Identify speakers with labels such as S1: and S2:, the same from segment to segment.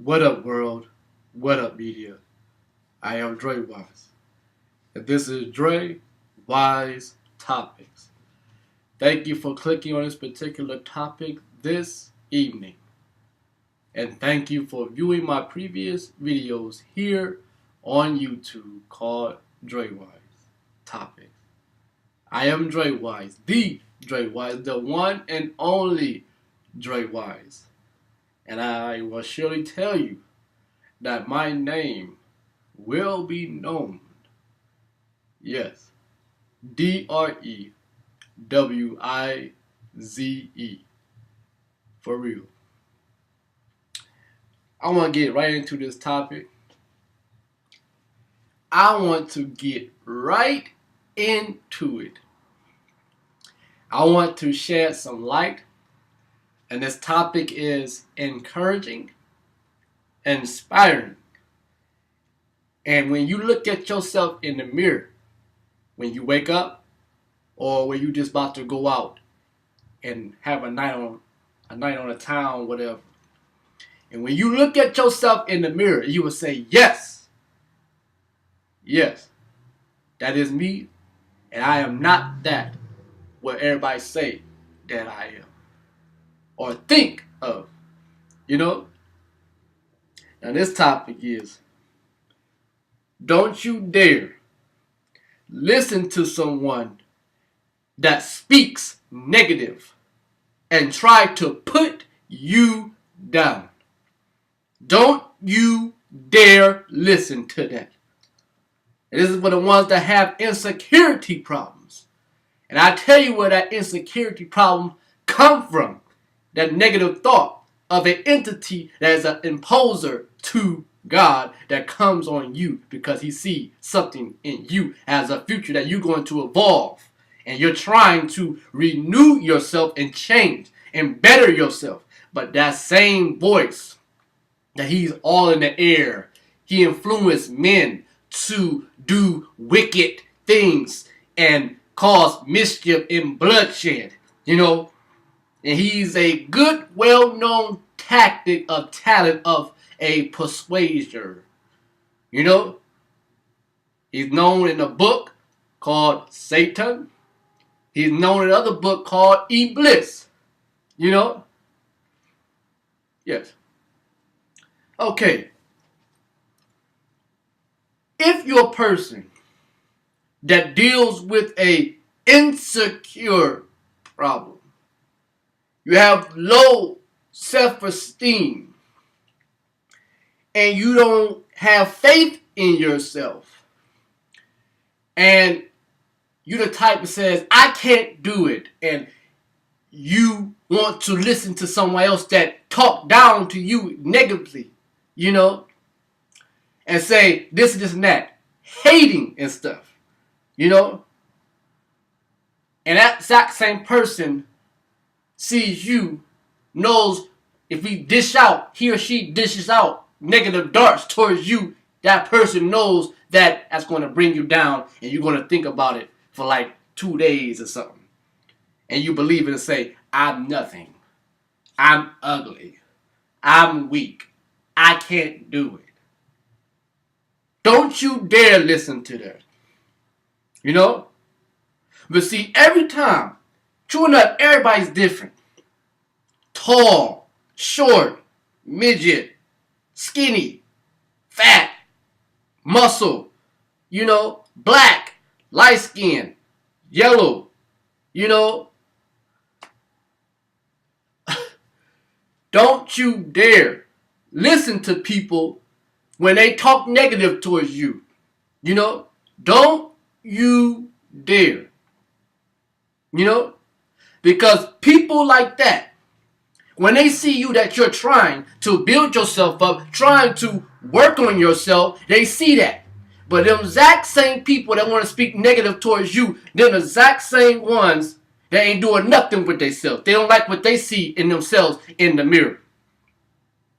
S1: What up, world? What up, media? I am Drewize, and this is Drewize Topics. Thank you for clicking on this particular topic this evening, and thank you for viewing my previous videos here on YouTube called Drewize Topics. I am Drewize, the Drewize, the one and only Drewize, and I will surely tell you that my name will be known. Yes, Drewize. For real. I want to get right into this topic. I want to get right into it. I want to shed some light, and this topic is encouraging, inspiring. And when you look at yourself in the mirror, when you wake up, or when you just about to go out and have a night on a town, whatever. And when you look at yourself in the mirror, you will say, yes, that is me, and I am not that what everybody say that I am or think of. Now this topic is, don't you dare listen to someone that speaks negative and try to put you down. Don't you dare listen to that. And this is for the ones that have insecurity problems. And I tell you where that insecurity problem come from. That negative thought of an entity that is an imposer to God that comes on you because he sees something in you as a future that you're going to evolve. And you're trying to renew yourself and change and better yourself. But that same voice that he's all in the air, he influenced men to do wicked things and cause mischief and bloodshed. And he's a good, well-known tactic of talent of a persuader. He's known in a book called Satan. He's known in another book called Iblis. Yes. Okay. If you're a person that deals with a insecure problem, you have low self-esteem, and you don't have faith in yourself, and you're the type that says, I can't do it, and you want to listen to someone else that talk down to you negatively, and say this and that, hating and stuff, and that exact same person sees you, knows if he or she dishes out negative darts towards you, that person knows that that's going to bring you down, and you're going to think about it for like 2 days or something. And you believe it and say, I'm nothing. I'm ugly. I'm weak. I can't do it. Don't you dare listen to that. But see, every time, true enough, everybody's different. Tall, short, midget, skinny, fat, muscle, black, light skin, yellow, Don't you dare listen to people when they talk negative towards you. Don't you dare. Because people like that, when they see you that you're trying to build yourself up, trying to work on yourself, they see that. But them exact same people that want to speak negative towards you, them the exact same ones that ain't doing nothing with themselves. They don't like what they see in themselves in the mirror.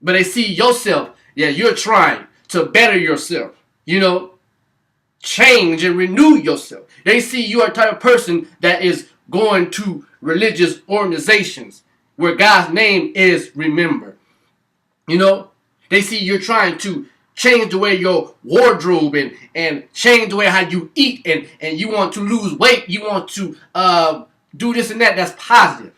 S1: But they see yourself, you're trying to better yourself, change and renew yourself. They see you are the type of person that is going to religious organizations where God's name is remembered. They see you're trying to change the way your wardrobe and change the way how you eat and you want to lose weight. You want to do this and that. That's positive,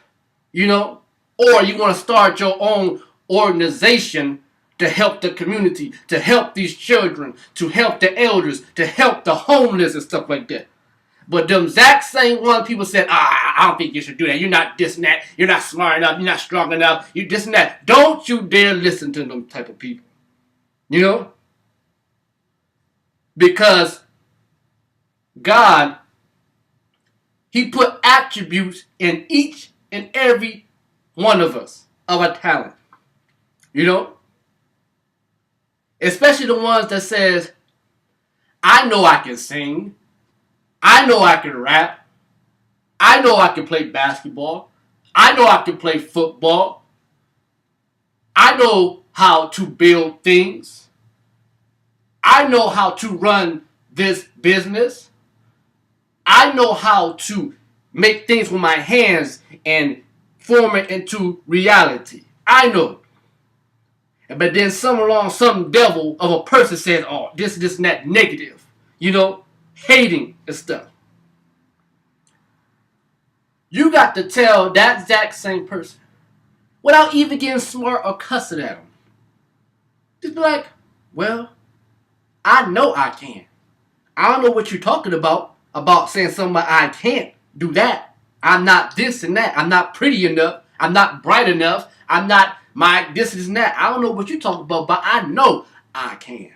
S1: you know? Or you want to start your own organization to help the community, to help these children, to help the elders, to help the homeless and stuff like that. But them exact same one people said, I don't think you should do that. You're not this and that. You're not smart enough. You're not strong enough. You this and that. Don't you dare listen to them type of people. You know? Because God, He put attributes in each and every one of us of a talent. You know? Especially the ones that says, I know I can sing. I know I can rap. I know I can play basketball. I know I can play football. I know how to build things. I know how to run this business. I know how to make things with my hands and form it into reality. I know. But then some devil of a person says, oh, this, and that negative. You know, hating and stuff. You got to tell that exact same person without even getting smart or cussing at them. Just be like, well, I know I can. I don't know what you're talking about saying something like I can't do that. I'm not this and that. I'm not pretty enough. I'm not bright enough. I'm not my this and that. I don't know what you're talking about, but I know I can.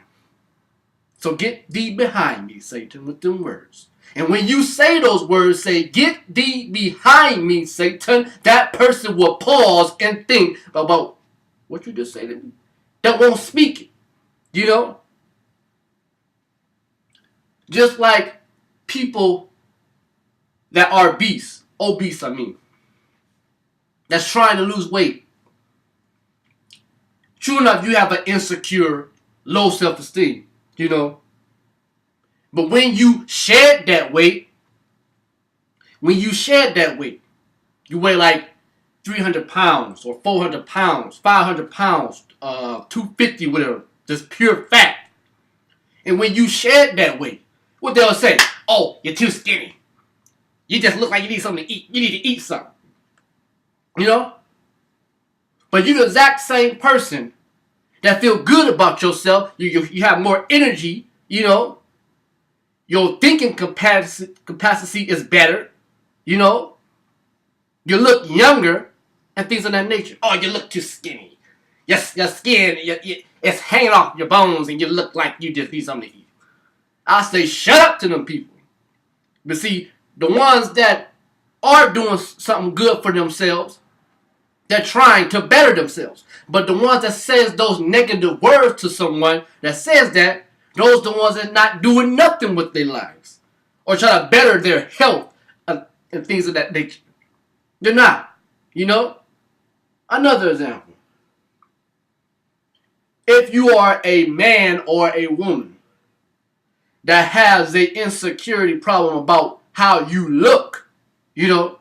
S1: So get thee behind me, Satan, with them words. And when you say those words, say, get thee behind me, Satan, that person will pause and think about what you just said to me. That won't speak it. You know? Just like people that are obese, that's trying to lose weight. True enough, you have an insecure, low self-esteem, you know. But when you shed that weight, you weigh like 300 pounds or 400 pounds, 500 pounds, 250, whatever, just pure fat. And when you shed that weight, what they'll say, oh, you're too skinny. You just look like you need something to eat. You need to eat something. You know? But you're the exact same person that feel good about yourself. You have more energy, you know. Your thinking capacity is better, you know. You look younger and things of that nature. Oh, you look too skinny. Your skin, it's hanging off your bones and you look like you just need something to eat. I say shut up to them people. But see, the ones that are doing something good for themselves, they're trying to better themselves. But the ones that says those negative words to someone that says that, those are the ones that not doing nothing with their lives. Or try to better their health and things of that nature. They're not. You know? Another example. If you are a man or a woman that has an insecurity problem about how you look, you know,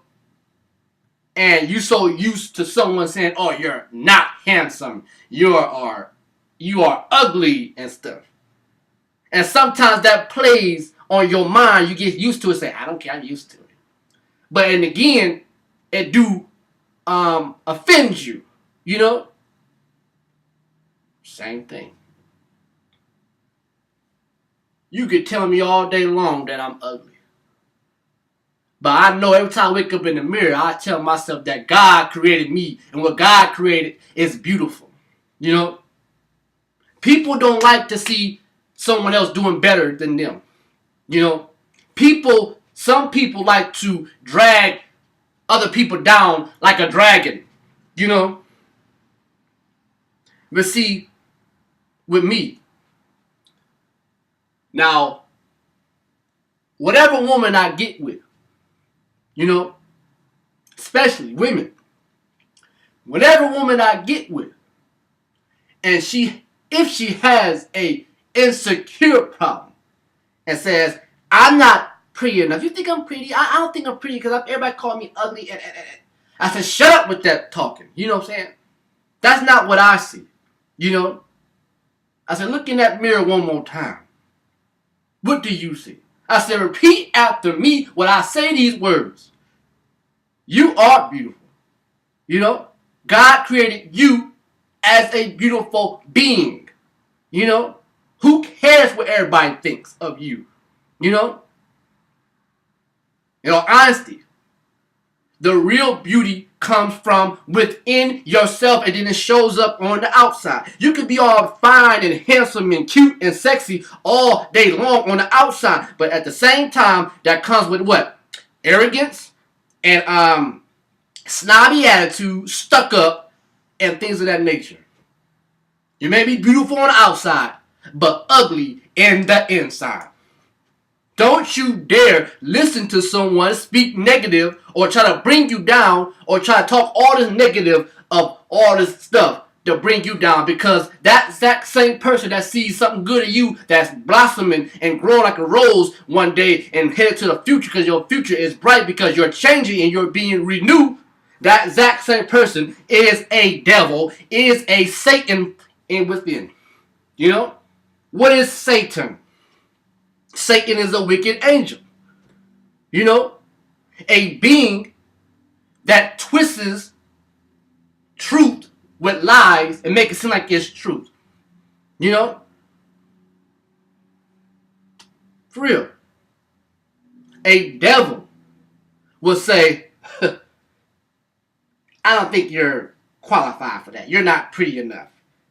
S1: and you so used to someone saying, oh, you're not handsome, you are ugly and stuff. And sometimes that plays on your mind. You get used to it, say, I don't care, I'm used to it. But and again, it do offend you, you know? Same thing. You could tell me all day long that I'm ugly. But I know every time I wake up in the mirror, I tell myself that God created me. And what God created is beautiful. You know? People don't like to see someone else doing better than them. You know? Some people like to drag other people down like a dragon. You know? But see, with me, now, whatever woman I get with, you know, especially women, whatever woman I get with, and if she has a insecure problem and says, I'm not pretty enough. You think I'm pretty? I don't think I'm pretty because everybody call me ugly. I said, shut up with that talking. You know what I'm saying? That's not what I see. You know? I said, look in that mirror one more time. What do you see? I said, repeat after me when I say these words. You are beautiful. You know, God created you as a beautiful being. You know, who cares what everybody thinks of you? You know, in all honesty, the real beauty comes from within yourself, and then it shows up on the outside. You can be all fine and handsome and cute and sexy all day long on the outside, but at the same time, that comes with what? Arrogance and snobby attitude, stuck up, and things of that nature. You may be beautiful on the outside, but ugly in the inside. Don't you dare listen to someone speak negative or try to bring you down or try to talk all this negative of all this stuff to bring you down, because that exact same person that sees something good in you that's blossoming and growing like a rose one day and headed to the future because your future is bright because you're changing and you're being renewed, that exact same person is a devil, is a Satan in within. You know? What is Satan? Satan is a wicked angel. You know? A being that twists truth with lies and make it seem like it's truth. You know? For real. A devil will say, I don't think you're qualified for that. You're not pretty enough.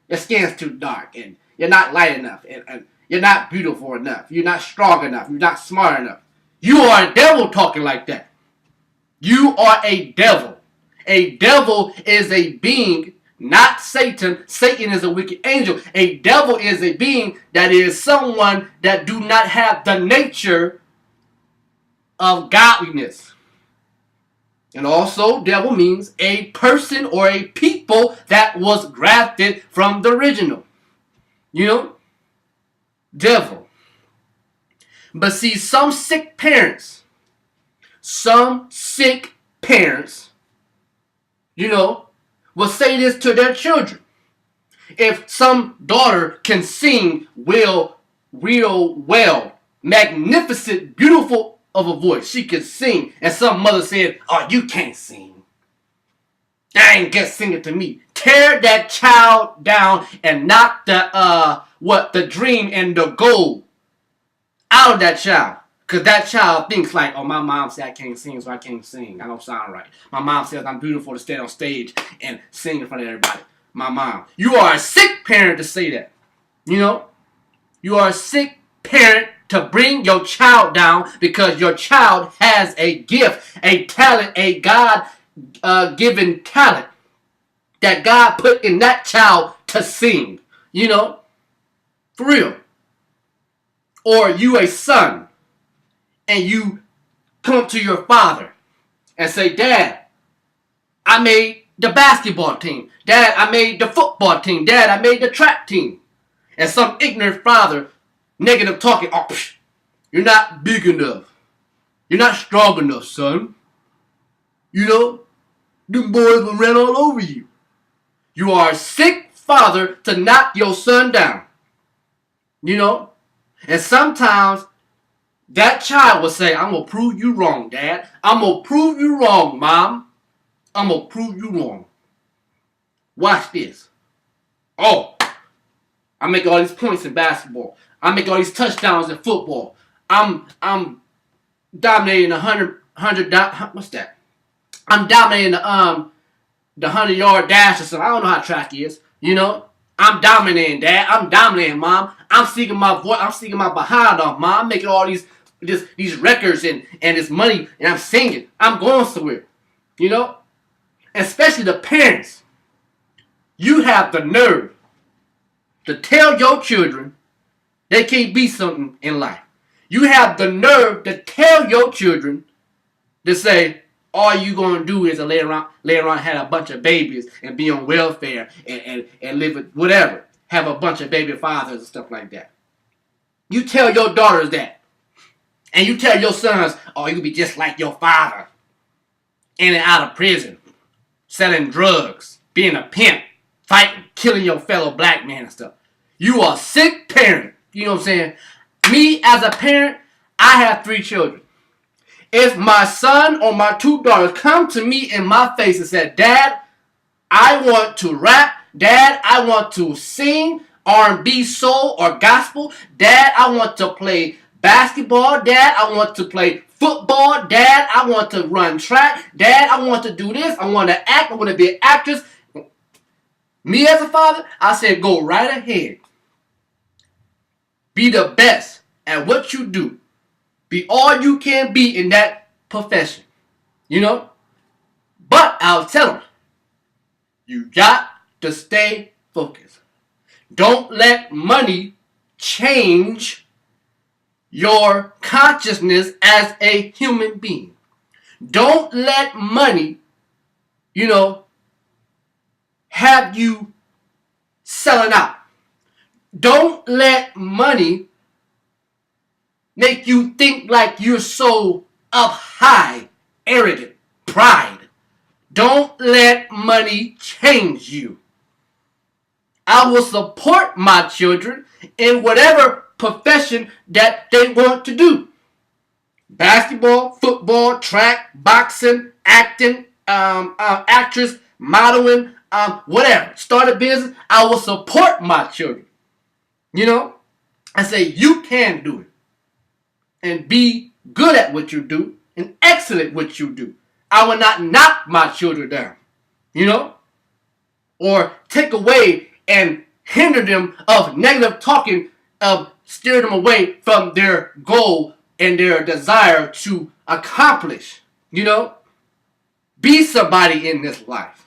S1: Your skin's too dark, and you're not light enough, and you're not beautiful enough. You're not strong enough. You're not smart enough. You are a devil talking like that. You are a devil. A devil is a being, not Satan. Satan is a wicked angel. A devil is a being that is someone that do not have the nature of godliness. And also, devil means a person or a people that was grafted from the original. You know? Devil. But see, some sick parents, you know, will say this to their children. If some daughter can sing real well, magnificent, beautiful of a voice, she can sing, and some mother said, oh, you can't sing. I ain't get singing to me. Tear that child down and knock the dream and the goal out of that child. Because that child thinks like, oh, my mom said I can't sing, so I can't sing. I don't sound right. My mom says I'm beautiful to stand on stage and sing in front of everybody. My mom. You are a sick parent to say that. You know? You are a sick parent to bring your child down because your child has a gift, a talent, a God-given talent that God put in that child to sing. You know? For real. Or you a son, and you come to your father and say, Dad, I made the basketball team. Dad, I made the football team. Dad, I made the track team. And some ignorant father, negative talking, oh, you're not big enough. You're not strong enough, son. You know, them boys will run all over you. You are a sick father to knock your son down. You know? And sometimes that child will say, I'm going to prove you wrong, Dad. I'm going to prove you wrong, Mom. I'm going to prove you wrong. Watch this. Oh, I make all these points in basketball. I make all these touchdowns in football. I'm dominating what's that? I'm dominating the 100-yard dash or something. I don't know how track is. You know? I'm dominating, Dad. I'm dominating, Mom. I'm singing my voice. I'm singing my behind off, Mom. I'm making all these records and this money, and I'm singing. I'm going somewhere. You know? Especially the parents. You have the nerve to tell your children they can't be something in life. You have the nerve to tell your children to say, all you going to do is lay around and have a bunch of babies and be on welfare and live with whatever. Have a bunch of baby fathers and stuff like that. You tell your daughters that. And you tell your sons, oh, you be just like your father. In and out of prison. Selling drugs. Being a pimp. Fighting. Killing your fellow black man and stuff. You are a sick parent. You know what I'm saying? Me as a parent, I have 3 children. If my son or my 2 daughters come to me in my face and say, Dad, I want to rap. Dad, I want to sing R&B, soul, or gospel. Dad, I want to play basketball. Dad, I want to play football. Dad, I want to run track. Dad, I want to do this. I want to act. I want to be an actress. Me as a father, I said, go right ahead. Be the best at what you do. Be all you can be in that profession. You know? But I'll tell them, you got to stay focused. Don't let money change your consciousness as a human being. Don't let money, have you selling out. Don't let money make you think like you're so up high, arrogant, pride. Don't let money change you. I will support my children in whatever profession that they want to do. Basketball, football, track, boxing, acting, actress, modeling, whatever. Start a business. I will support my children. I say you can do it. And be good at what you do and excellent at what you do. I will not knock my children down, or take away and hinder them of negative talking, of steer them away from their goal and their desire to accomplish, be somebody in this life.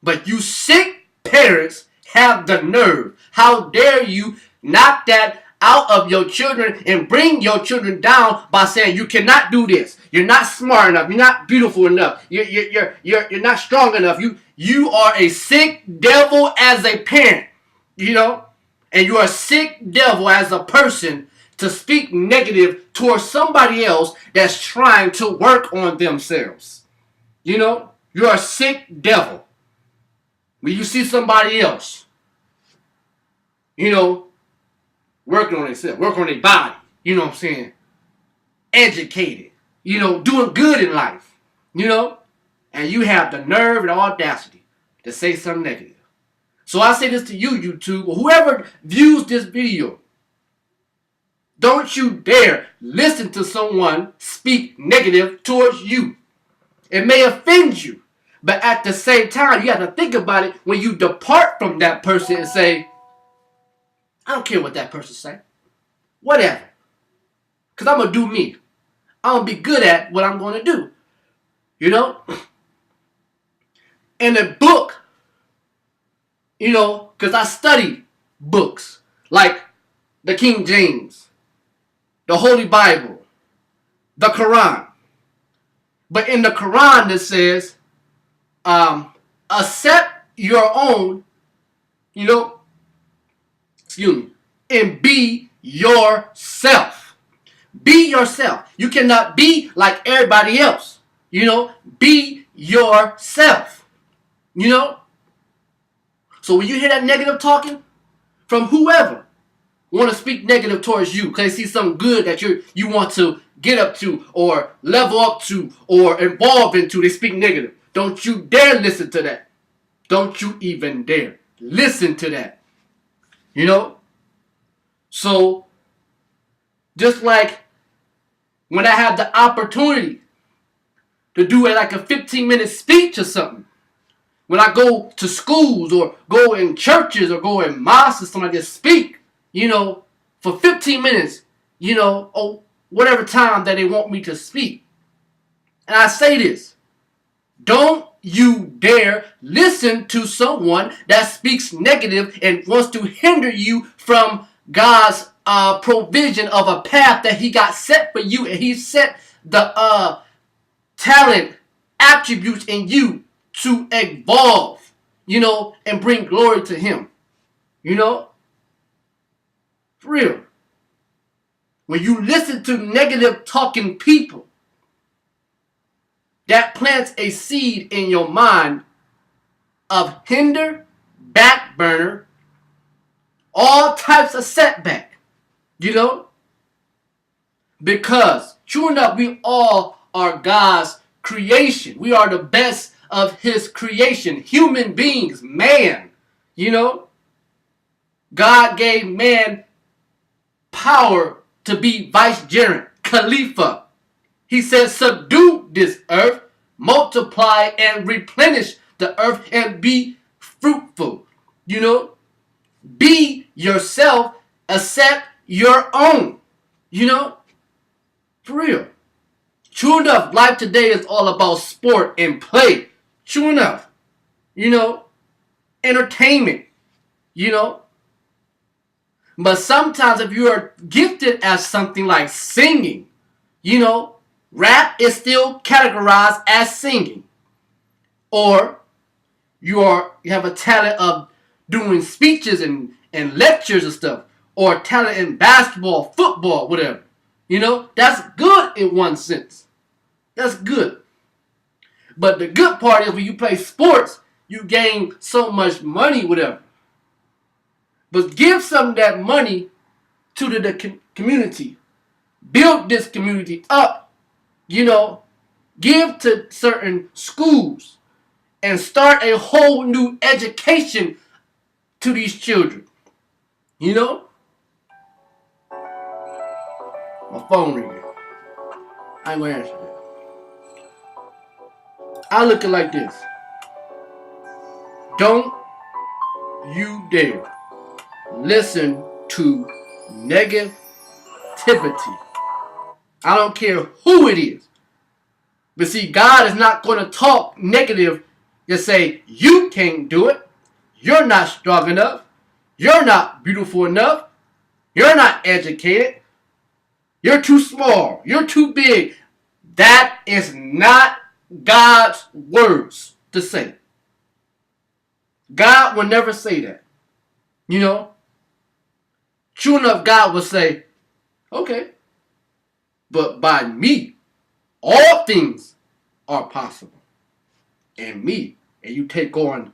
S1: But you sick parents have the nerve. How dare you knock that out of your children and bring your children down by saying you cannot do this. You're not smart enough. You're not beautiful enough. You're not strong enough. You are a sick devil as a parent, and you are a sick devil as a person to speak negative towards somebody else that's trying to work on themselves. You're a sick devil. When you see somebody else, working on themselves, working on their body, educated, doing good in life, and you have the nerve and audacity to say something negative. So I say this to you, YouTube, or whoever views this video, don't you dare listen to someone speak negative towards you. It may offend you, but at the same time, you have to think about it when you depart from that person and say, I don't care what that person say. Whatever. Because I'm going to do me. I'm going to be good at what I'm going to do. In a book, because I study books like the King James, the Holy Bible, the Quran. But in the Quran it says, accept your own, and be yourself. Be yourself. You cannot be like everybody else. Be yourself. So when you hear that negative talking from whoever want to speak negative towards you because they see something good that you want to get up to or level up to or evolve into, they speak negative. Don't you dare listen to that. Don't you even dare listen to that. So, just like when I have the opportunity to do like a 15-minute speech or something, when I go to schools or go in churches or go in mosques or something like that, speak, for 15 minutes, or whatever time that they want me to speak. And I say this, don't you dare listen to someone that speaks negative and wants to hinder you from God's provision of a path that he got set for you, and he set the talent, attributes in you to evolve, and bring glory to him. For real. When you listen to negative talking people, that plants a seed in your mind of hinder, back burner, all types of setback, you know, because true enough, we all are God's creation. We are the best of his creation, human beings, man, you know. God gave man power to be vicegerent, Khalifa. He said, subdue this earth, multiply and replenish the earth and be fruitful. You know, be yourself, accept your own. You know, for real. True enough, life today is all about sport and play. True enough, you know, entertainment, you know. But sometimes if you are gifted as something like singing, you know, rap is still categorized as singing. Or you have a talent of doing speeches and lectures and stuff. Or talent in basketball, football, whatever. You know, that's good in one sense. That's good. But the good part is when you play sports, you gain so much money, whatever. But give some of that money to the community. Build this community up. You know, give to certain schools and start a whole new education to these children. You know? My phone ringing. I ain't gonna answer that. I look at it like this. Don't you dare listen to negativity. I don't care who it is. But see, God is not going to talk negative to say, you can't do it. You're not strong enough. You're not beautiful enough. You're not educated. You're too small. You're too big. That is not God's words to say. God will never say that. You know? True enough, God will say, okay, but by me, all things are possible. And me, and you take on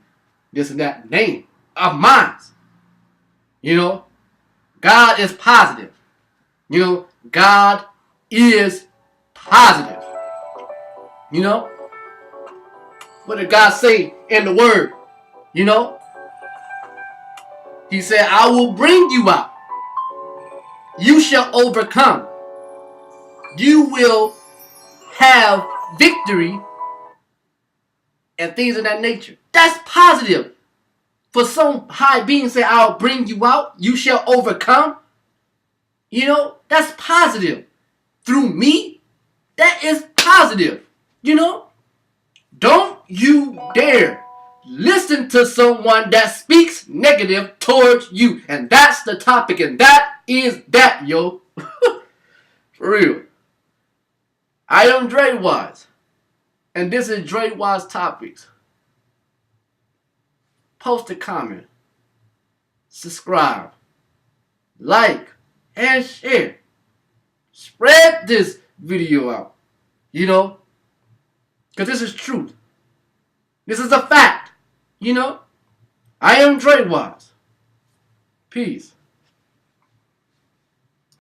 S1: this and that name of mine. You know? God is positive. You know? God is positive. You know? What did God say in the word? You know? He said, I will bring you out. You shall overcome. You will have victory and things of that nature. That's positive. For some high being say, I'll bring you out. You shall overcome. You know, that's positive. Through me, that is positive. You know, don't you dare listen to someone that speaks negative towards you. And that's the topic. And that is that, yo. For real. I am Drewize. And this is Drewize Topics. Post a comment. Subscribe. Like. And share. Spread this video out. You know? Because this is truth. This is a fact. You know? I am Drewize. Peace.